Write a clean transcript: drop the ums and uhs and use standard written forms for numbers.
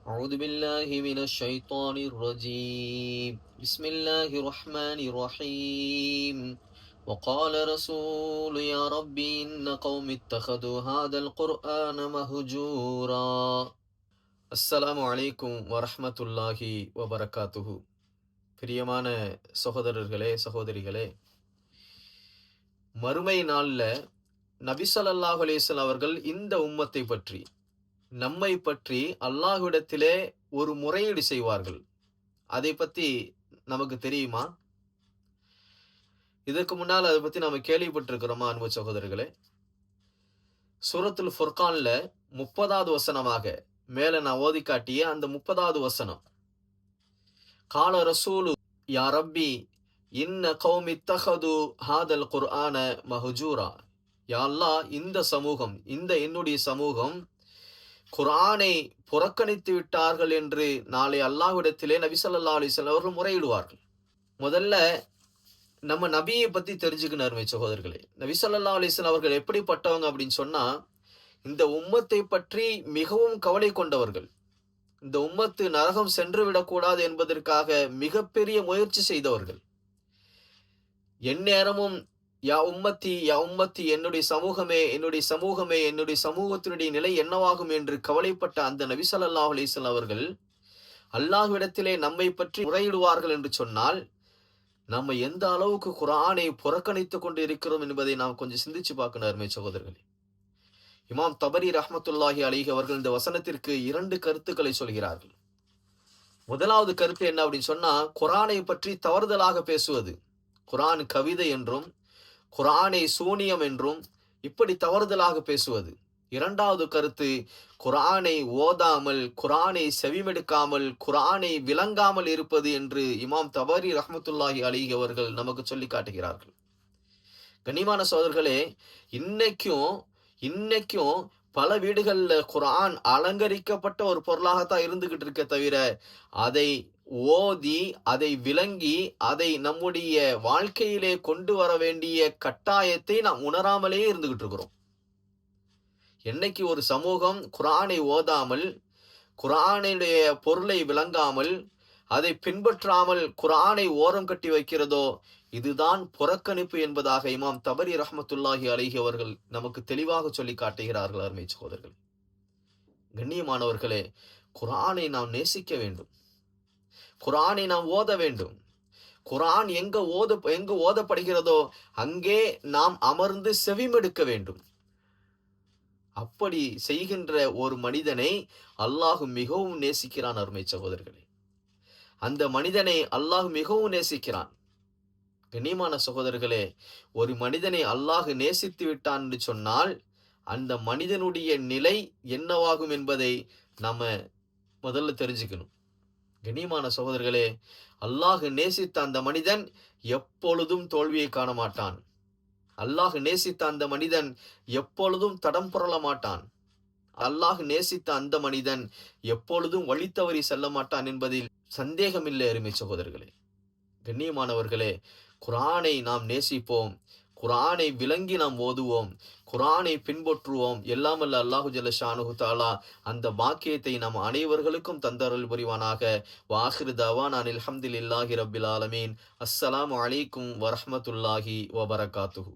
أعوذ بالله من الشيطان الرجيم بسم الله الرحمن الرحيم وقال رسول يا ربي إن قوم اتخذوا هذا القرآن مهجورا. அஸ்ஸலாமு அலைக்கும் வரஹ்மத்துல்லாஹி வபரகாத்துஹு. பிரியமான சகோதரர்களே சகோதரிகளே, மறுமை நாள்ல நபி ஸல்லல்லாஹு அலைஹி வஸல்லம் அவர்கள் இந்த உம்மத்தை பற்றி, நம்மை பற்றி அல்லாஹ்விடத்திலே ஒரு முறையீடு செய்வார்கள். அதை பத்தி நமக்கு தெரியுமா? இதற்கு முன்னால் அதை பத்தி நாம கேள்விப்பட்டிருக்கிறோமா அன்பு சகோதரர்களே? சூரத்துல் ஃபுர்கான்ல 30வது வசனமாக மேல நான் ஓதி காட்டிய அந்த 30வது வசனம், கால ரசூலு யா ரப்பி இன்ன கௌமி இத்தஹது ஹாதல் குர்ஆன மஹ்ஜூரா. யா அல்லாஹ், இந்த சமூகம், இந்த என்னுடைய சமூகம் குர்ஆனை புறக்கணித்து விட்டார்கள் என்று நாளை அல்லாஹ்விடத்திலே நபி ஸல்லல்லாஹு அலைஹி வஸல்லம் அவர்கள் முறையிடுவார்கள். முதல்ல நம்ம நபியை பத்தி தெரிஞ்சுக்கணும் அருமை சகோதரர்களே. நபி ஸல்லல்லாஹு அலைஹி வஸல்லம் அவர்கள் எப்படிப்பட்டவங்க அப்படின்னு சொன்னா, இந்த உம்மத்தை பற்றி மிகவும் கவலை கொண்டவர்கள். இந்த உம்மத்து நரகம் சென்று விடக்கூடாது என்பதற்காக மிகப்பெரிய முயற்சி செய்தவர்கள். எந்நேரமும் யா உம்மத்தி யா உம்மத்தி, என்னுடைய சமூகமே என்னுடைய சமூகமே, என்னுடைய சமூகத்தினுடைய நிலை என்னவாகும் என்று கவலைப்பட்ட அந்த நபி ஸல்லல்லாஹு அலைஹி வஸல்லம் அவர்கள் அல்லாஹ்விடத்திலே நம்மை பற்றி முறையிடுவார்கள் என்று சொன்னால், நம்ம எந்த அளவுக்கு குர்ஆனை புறக்கணித்துக் கொண்டு இருக்கிறோம் என்பதை நாம் கொஞ்சம் சிந்திச்சு பார்க்கணும் அருமை சகோதரர்களே. இமாம் தபரி ரஹ்மத்துல்லாஹி அலைஹி அவர்கள் இந்த வசனத்திற்கு 2 கருத்துக்களை சொல்கிறார்கள். முதலாவது கருத்து என்ன அப்படின்னு சொன்னா, குர்ஆனை பற்றி தவறுதலாக பேசுவது, குர்ஆன் கவிதை என்றும் குர்ஆனை சூனியம் என்றும் இப்படி தவறுதலாக பேசுவது. இரண்டாவது கருத்து, குர்ஆனை ஓதாமல், குர்ஆனை செவிமெடுக்காமல், குர்ஆனை விளங்காமல் இருப்பது என்று இமாம் தபரி ரஹ்மத்துல்லாஹி அலைஹி அவர்கள் நமக்கு சொல்லி காட்டுகிறார்கள். கண்ணியமான சகோதரர்களே, இன்னைக்கும் பல வீடுகள்ல குர்ஆன் அலங்கரிக்கப்பட்ட ஒரு பொருளாகத்தான் இருந்துகிட்டு இருக்க தவிர, அதை ஓதி, அதை விளங்கி, அதை நம்முடைய வாழ்க்கையிலே கொண்டு வர வேண்டிய கட்டாயத்தை நாம் உணராமலே இருந்துகிட்டு இருக்கிறோம். என்னைக்கு ஒரு சமூகம் குர்ஆனை ஓதாமல், குர்ஆனுடைய பொருளை விளங்காமல், அதை பின்பற்றாமல் குர்ஆனை ஓரம் கட்டி வைக்கிறதோ, இதுதான் புறக்கணிப்பு என்பதாக இமாம் தபரி ரஹ்மத்துல்லாஹி அலைஹி அவர்கள் நமக்கு தெளிவாக சொல்லி காட்டுகிறார்கள் அருமை சகோதரர்கள். கண்ணியமானவர்களே, குர்ஆனை நாம் நேசிக்க வேண்டும், குர்ஆனை நாம் ஓத வேண்டும். குர்ஆன் எங்கு ஓதப்படுகிறதோ அங்கே நாம் அமர்ந்து செவிமெடுக்க வேண்டும். அப்படி செய்கின்ற ஒரு மனிதனை அல்லாஹ் மிகவும் நேசிக்கிறான் அருமை சகோதரர்களே. அந்த மனிதனை அல்லாஹ் மிகவும் நேசிக்கிறான். கண்ணியமான சகோதரர்களே, ஒரு மனிதனை அல்லாஹ் நேசித்து விட்டான் என்று சொன்னால் அந்த மனிதனுடைய நிலை என்னவாகும் என்பதை நாம முதல்ல தெரிஞ்சுக்கணும். கண்ணியமான சகோதரர்களே, அல்லாஹ் நேசித்த அந்த மனிதன் எப்பொழுதும் தோல்வியை காண மாட்டான். அல்லாஹ் நேசித்த அந்த மனிதன் எப்பொழுதும் தடம் புரள மாட்டான். அல்லாஹ் நேசித்த அந்த மனிதன் எப்பொழுதும் வழி தவறி செல்ல மாட்டான் என்பதில் சந்தேகமில்லை அருமை சகோதரர்களே. கண்ணியமானவர்களே, குர்ஆனை நாம் நேசிப்போம், குர்ஆனை விளங்கி நாம் ஓதுவோம், குர்ஆனை பின்பற்றுவோம். எல்லாமல்ல அல்லாஹு ஜல்ல ஷானுஹு தஆலா அந்த பாக்கியத்தை நம் அனைவர்களுக்கும் தந்தருள் புரிவானாக. வாஹிரு தவானா அல்ஹம்துலில்லாஹி ரப்பில் ஆலமீன். அஸ்ஸலாமு அலைக்கும் வரஹ்மத்துல்லாஹி வபரகாத்துஹு.